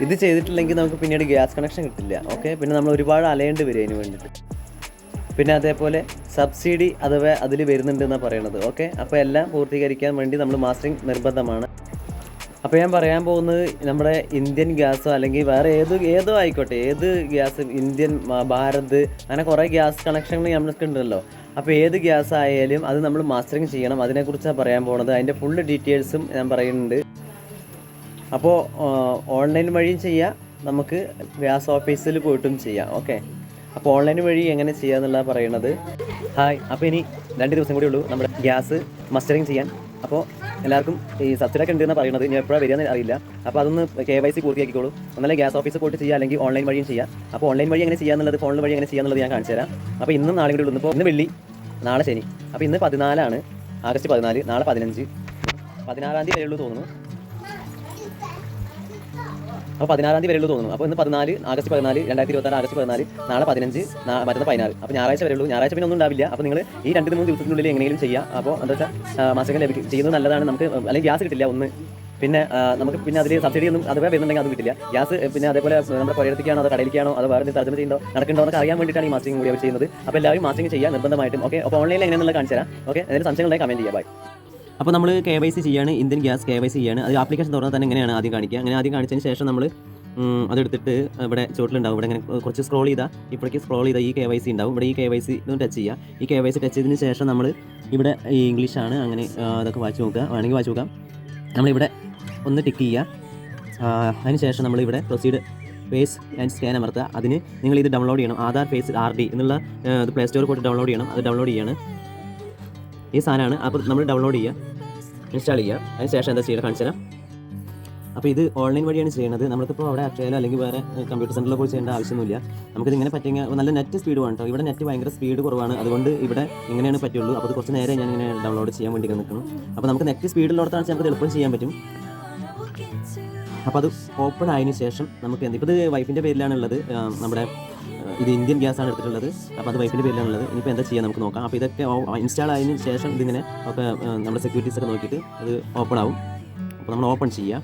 ഇത് ചെയ്തിട്ടില്ലെങ്കിൽ നമുക്ക് പിന്നീട് ഗ്യാസ് കണക്ഷൻ കിട്ടില്ല. ഓക്കെ, പിന്നെ നമ്മൾ ഒരുപാട് അലയേണ്ടി വരും അതിന് വേണ്ടിയിട്ട്. പിന്നെ അതേപോലെ സബ്സിഡി അഥവാ അതിൽ വരുന്നുണ്ടെന്നാണ് പറയണത്. ഓക്കെ, അപ്പോൾ എല്ലാം പൂർത്തീകരിക്കാൻ വേണ്ടി നമ്മൾ മാസ്റ്ററിങ് നിർബന്ധമാണ്. അപ്പോൾ ഞാൻ പറയാൻ പോകുന്നത് നമ്മുടെ ഇന്ത്യൻ ഗ്യാസോ അല്ലെങ്കിൽ വേറെ ഏതോ ആയിക്കോട്ടെ, ഏത് ഗ്യാസ്, ഇന്ത്യൻ, ഭാരത്, അങ്ങനെ കുറേ ഗ്യാസ് കണക്ഷനുകൾ നമ്മൾക്ക് ഉണ്ടല്ലോ. അപ്പോൾ ഏത് ഗ്യാസ് ആയാലും അത് നമ്മൾ മാസ്റ്ററിങ് ചെയ്യണം. അതിനെക്കുറിച്ചാണ് പറയാൻ പോകുന്നത്. അതിൻ്റെ ഫുൾ ഡീറ്റെയിൽസും ഞാൻ പറയുന്നുണ്ട്. അപ്പോൾ ഓൺലൈൻ വഴിയും ചെയ്യാം, നമുക്ക് ഗ്യാസ് ഓഫീസിൽ പോയിട്ടും ചെയ്യാം. ഓക്കെ, അപ്പോൾ ഓൺലൈൻ വഴി എങ്ങനെ ചെയ്യുക എന്നുള്ളത് പറയണത്. ഹായ്, അപ്പോൾ ഇനി 2 ദിവസം കൂടി ഉള്ളൂ നമ്മുടെ ഗ്യാസ് മസ്റ്ററിങ് ചെയ്യാൻ. അപ്പോൾ എല്ലാവർക്കും ഈ സബ്സിഡി ഒക്കെ ഉണ്ടെന്ന് പറയുന്നത്, ഇനി എപ്പോഴാണ് വരികയെന്ന് അറിയില്ല. അപ്പോൾ അതൊന്ന് KYC പൂർത്തിയാക്കിക്കോളൂ. ഒന്നല്ലേ ഗ്യാസ് ഓഫീസിൽ പോയിട്ട് ചെയ്യുക, അല്ലെങ്കിൽ ഓൺലൈൻ വഴിയും ചെയ്യാം. അപ്പോൾ ഓൺലൈൻ വഴി എങ്ങനെ ചെയ്യാന്നുള്ളത്, ഫോണിൽ വഴി എങ്ങനെ ചെയ്യാന്നുള്ളത് ഞാൻ കാണിച്ചു തരാം. അപ്പോൾ ഇന്നും നാളെ കൂടി ഉള്ളൂ. ഇപ്പോൾ ഇന്ന് വെള്ളി, നാളെ ശനി. അപ്പോൾ ഇന്ന് 14 ആഗസ്റ്റ് 14, നാളെ 15, 16 തീയതി വരെയുള്ളൂ തോന്നുന്നു. അപ്പോൾ 16 വരെയുള്ളൂ തോന്നുന്നു. അപ്പോൾ ഇന്ന് 14, ആഗസ്റ്റ് 14, 2026 ആഗസ്റ്റ് 14, നാളെ 15, മറ്റന്നാൾ 16. അപ്പോൾ ഞായറാഴ്ച വരെയുള്ളൂ. ഞായറാഴ്ച പിന്നെ ഒന്നും ഉണ്ടാവില്ല. അപ്പോൾ നിങ്ങൾ ഈ 2-3 ദിവസത്തിനുള്ളിൽ എങ്ങനെയും ചെയ്യാം. അപ്പോൾ എന്താ വെച്ചാൽ മാസങ്ങൾ ചെയ്യുന്നത് നല്ലതാണ്. നമുക്ക് അല്ലെങ്കിൽ ഗ്യാസ് കിട്ടില്ല ഒന്ന്, പിന്നെ നമുക്ക് പിന്നെ അതിൽ സബ്സിഡി ഒന്നും അഥവാ വരുന്നുണ്ടെങ്കിൽ അതും കിട്ടില്ല. ഗ്യാസ് പിന്നെ അതേപോലെ നമ്മുടെ പുരയിടത്തേക്കാണോ അതോ കടയിലേക്കാണോ അതോ വേറെ തർജ്ജമ ചെയ്യുന്നോ നടക്കുന്നുണ്ടോ എന്നൊക്കെ അറിയാൻ വേണ്ടിയിട്ടാണ് ഈ മാസ്റ്ററിങ് കൂടി അവർ ചെയ്യുന്നത്. അപ്പോൾ എല്ലാവരും മാസ്റ്ററിങ് ചെയ്യാൻ നിർബന്ധമായിട്ടും. ഓക്കെ, അപ്പോൾ ഓൺലൈനിൽ എങ്ങനെയാണെന്നുള്ളത് കാണിച്ചു തരാം. ഓക്കെ, എന്തെങ്കിലും സംശയങ്ങളുണ്ടെങ്കിൽ കമൻറ്റ് ചെയ്യുക. ബൈ. അപ്പോൾ നമ്മൾ KYC ചെയ്യാണ്, ഇന്ത്യൻ ഗ്യാസ് KYC ചെയ്യാണ്. അത് ആപ്ലിക്കേഷൻ തുറന്നാൽ തന്നെ എങ്ങനെയാണ് ആദ്യം കാണിക്കുക. അങ്ങനെ ആദ്യം കാണിച്ചതിന് ശേഷം നമ്മൾ അതെടുത്തിട്ട് ഇവിടെ ചോട്ടിലുണ്ടാവും. ഇവിടെ ഇങ്ങനെ കുറച്ച് സ്ക്രോൾ ചെയ്താൽ ഇപ്പോഴേക്ക് സ്ക്രോൾ ചെയ്താൽ ഈ KYC ഉണ്ടാവും. ഇവിടെ ഈ KYC ടച്ച് ചെയ്യുക. ഈ KYC ടച്ച് ചെയ്തതിന് ശേഷം നമ്മൾ ഇവിടെ ഈ ഇംഗ്ലീഷാണ്, അങ്ങനെ അതൊക്കെ വായിച്ച് നോക്കുക, വേണമെങ്കിൽ വായിച്ച് നോക്കാം. നമ്മളിവിടെ ഒന്ന് ടിക്ക് ചെയ്യുക. അതിന് ശേഷം നമ്മളിവിടെ പ്രൊസീഡ് ഫേസ് ആൻഡ് സ്കാൻ അമർത്തുക. അതിന് നിങ്ങൾ ഇത് ഡൗൺലോഡ് ചെയ്യണം. ആധാർ ഫേസ് RD എന്നുള്ള ഇത് പ്ലേ സ്റ്റോറിൽ പോയിട്ട് ഡൗൺലോഡ് ചെയ്യണം. അത് ഡൗൺലോഡ് ചെയ്യാണ് ഈ സാധനമാണ്. അപ്പോൾ നമ്മൾ ഡൗൺലോഡ് ചെയ്യുക, ഇൻസ്റ്റാൾ ചെയ്യുക. അതിന് ശേഷം എന്താ ചെയ്യുക കാണിച്ചു തരാം. അപ്പോൾ ഇത് ഓൺലൈൻ വഴിയാണ് ചെയ്യുന്നത്. നമുക്കിപ്പോൾ അവിടെ അക്ഷയയിലോ അല്ലെങ്കിൽ വേറെ കമ്പ്യൂട്ടർ സെൻറ്ററിലോ പോയി ചെയ്യേണ്ട ആവശ്യമൊന്നുമില്ല. നമുക്കിത് ഇങ്ങനെ പറ്റുമെങ്കിൽ നല്ല നെറ്റ് സ്പീഡ് വേണം കേട്ടോ. ഇവിടെ നെറ്റ് ഭയങ്കര സ്പീഡ് കുറവാണ്, അതുകൊണ്ട് ഇവിടെ ഇങ്ങനെയാണ് പറ്റുള്ളൂ. അപ്പോൾ അത് കുറച്ച് നേരെ ഞാൻ ഇങ്ങനെ ഡൗൺലോഡ് ചെയ്യാൻ വേണ്ടി നിൽക്കുന്നു. അപ്പോൾ നമുക്ക് നെറ്റ് സ്പീഡിലുള്ളതാണ് നമുക്ക് എളുപ്പം ചെയ്യാൻ പറ്റും. അപ്പോൾ അത് ഓപ്പൺ ആയതിനു ശേഷം നമുക്ക് ഇപ്പോൾ ഇത് വൈഫിൻ്റെ പേരിലാണുള്ളത്. നമ്മുടെ ഇത് ഇന്ത്യൻ ഗ്യാസാണ് എടുത്തിട്ടുള്ളത്. അപ്പോൾ അത് വൈഫിൻ്റെ പേരിലാണുള്ളത്. ഇനിയിപ്പോൾ എന്താ ചെയ്യാൻ നമുക്ക് നോക്കാം. അപ്പോൾ ഇതൊക്കെ ഇൻസ്റ്റാൾ ആയതിനു ശേഷം ഇതിങ്ങനെ ഒക്കെ നമ്മുടെ സെക്യൂരിറ്റീസ് ഒക്കെ നോക്കിയിട്ട് അത് ഓപ്പൺ ആവും. അപ്പോൾ നമ്മൾ ഓപ്പൺ ചെയ്യുക.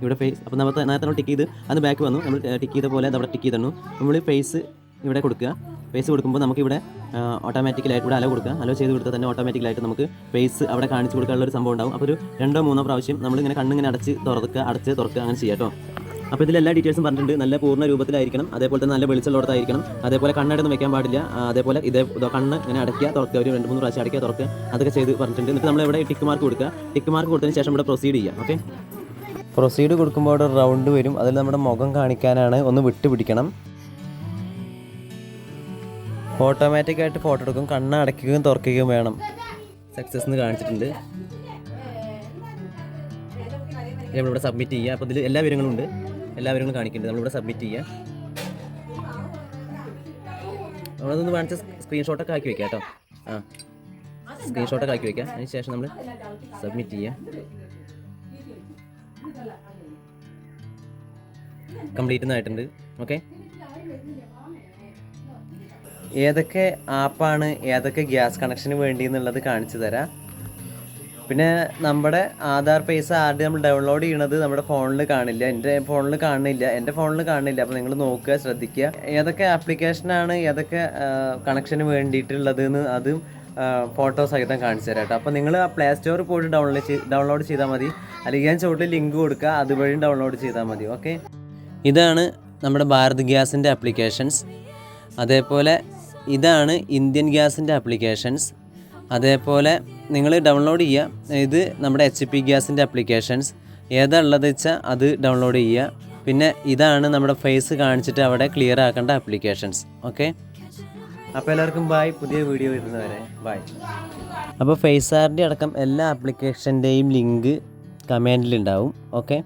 ഇവിടെ ഫേസ്, അപ്പോൾ നേരത്തെ നമ്മൾ ടിക്ക് ചെയ്ത് അത് ബാക്ക് വന്നു. നമ്മൾ ടിക്ക് ചെയ്ത പോലെ അവിടെ ടിക്ക് ചെയ്തു. നമ്മൾ ഫേസ് ഇവിടെ കൊടുക്കുക. ഫേസ് കൊടുക്കുമ്പോൾ നമുക്കിവിടെ ഓട്ടോമാറ്റിക്കലായിട്ട് ഇവിടെ അലോ കൊടുക്കുക. അലോ ചെയ്ത് കൊടുത്താൽ തന്നെ ഓട്ടോമാറ്റിക്കലായിട്ട് നമുക്ക് ഫേസ് അവിടെ കാണിച്ച് കൊടുക്കാനുള്ള ഒരു സംഭവം ഉണ്ടാവും. അപ്പോൾ ഒരു 2-3 പ്രാവശ്യം നമ്മളിങ്ങനെ കണ്ണിങ്ങനെ അടച്ച് തുറക്കുക അങ്ങനെ ചെയ്യാം കേട്ടോ. അപ്പോൾ ഇതിലെല്ലാ ഡീറ്റെയിൽസും പറഞ്ഞിട്ടുണ്ട്. നല്ല പൂർണ്ണ രൂപത്തിലായിരിക്കണം, അതേപോലെ തന്നെ നല്ല വെളിച്ചമുള്ളതായിരിക്കണം, അതേപോലെ കണ്ണടയൊന്നും വെക്കാൻ പാടില്ല, അതേപോലെ കണ്ണ് ഇങ്ങനെ അടയ്ക്കുക തുറക്കുക, ഒരു 2-3 പ്രാവശ്യം അടയ്ക്കുക തുറക്കുക, അതൊക്കെ ചെയ്ത് പറഞ്ഞിട്ടുണ്ട്. എന്നിട്ട് നമ്മൾ ഇവിടെ ടിക്ക് മാർക്ക് കൊടുക്കുക. ടിക്ക് മാർക്ക് കൊടുത്തതിന് ശേഷം ഇവിടെ പ്രൊസീഡ് ചെയ്യുക. ഓക്കെ, പ്രൊസീഡ് കൊടുക്കുമ്പോൾ അവിടെ റൗണ്ട് വരും. അതിൽ നമ്മുടെ മുഖം കാണിക്കാനാണ്, ഒന്ന് വിട്ട് പിടിക്കണം. ഓട്ടോമാറ്റിക്കായിട്ട് ഫോട്ടോ എടുക്കും. കണ്ണ് അടയ്ക്കുകയും തുറക്കുകയും വേണം. സക്സസ് എന്ന് കാണിച്ചിട്ടുണ്ട്. നമ്മളിവിടെ സബ്മിറ്റ് ചെയ്യുക. അപ്പോൾ ഇതിൽ എല്ലാ വിവരങ്ങളും ഉണ്ട്, എല്ലാ വിവരങ്ങളും കാണിക്കുന്നുണ്ട്. നമ്മളിവിടെ സബ്മിറ്റ് ചെയ്യുക. നമ്മളതൊന്ന് കാണിച്ച സ്ക്രീൻഷോട്ടൊക്കെ ആക്കി വയ്ക്കാം കേട്ടോ. സ്ക്രീൻഷോട്ടൊക്കെ ആക്കി വയ്ക്കാം. അതിന് ശേഷം നമ്മൾ സബ്മിറ്റ് ചെയ്യുക. കംപ്ലീറ്റ് എന്നായിട്ടുണ്ട്. ഓക്കെ, ഏതൊക്കെ ആപ്പാണ് ഏതൊക്കെ ഗ്യാസ് കണക്ഷന് വേണ്ടി എന്നുള്ളത് കാണിച്ചു തരാം. പിന്നെ നമ്മുടെ ആധാർ ഫേസ് RD നമ്മൾ ഡൗൺലോഡ് ചെയ്യണത് നമ്മുടെ ഫോണിൽ കാണില്ല. എൻ്റെ ഫോണിൽ കാണില്ല. അപ്പോൾ നിങ്ങൾ നോക്കുക, ശ്രദ്ധിക്കുക. ഏതൊക്കെ ആപ്ലിക്കേഷനാണ് ഏതൊക്കെ കണക്ഷന് വേണ്ടിയിട്ടുള്ളതെന്ന് അതും ഫോട്ടോ സഹിതം കാണിച്ചു തരാം കേട്ടോ. അപ്പോൾ നിങ്ങൾ ആ പ്ലേ സ്റ്റോറിൽ പോയിട്ട് ഡൗൺലോഡ് ചെയ്താൽ മതി, അല്ലെങ്കിൽ ഞാൻ ചുവട്ടിൽ ലിങ്ക് കൊടുക്കുക, അതുവഴി ഡൗൺലോഡ് ചെയ്താൽ മതി. ഓക്കെ, ഇതാണ് നമ്മുടെ ഭാരത് ഗ്യാസിൻ്റെ ആപ്ലിക്കേഷൻസ്. അതേപോലെ ഇതാണ് ഇന്ത്യൻ ഗ്യാസിൻ്റെ ആപ്ലിക്കേഷൻസ്. അതേപോലെ നിങ്ങൾ ഡൗൺലോഡ് ചെയ്യുക. ഇത് നമ്മുടെ HP ഗ്യാസിൻ്റെ ആപ്ലിക്കേഷൻസ്. ഏതാ ഉള്ളത് വെച്ചാൽ അത് ഡൗൺലോഡ് ചെയ്യുക. പിന്നെ ഇതാണ് നമ്മുടെ ഫേസ് കാണിച്ചിട്ട് അവിടെ ക്ലിയർ ആക്കേണ്ട ആപ്ലിക്കേഷൻസ്. ഓക്കെ, അപ്പോൾ എല്ലാവർക്കും ബൈ. പുതിയ വീഡിയോ വരുന്നവരെ ബൈ. അപ്പോൾ ഫേസ് RD അടക്കം എല്ലാ ആപ്ലിക്കേഷൻ്റെയും ലിങ്ക് കമൻറ്റിലുണ്ടാവും. ഓക്കെ.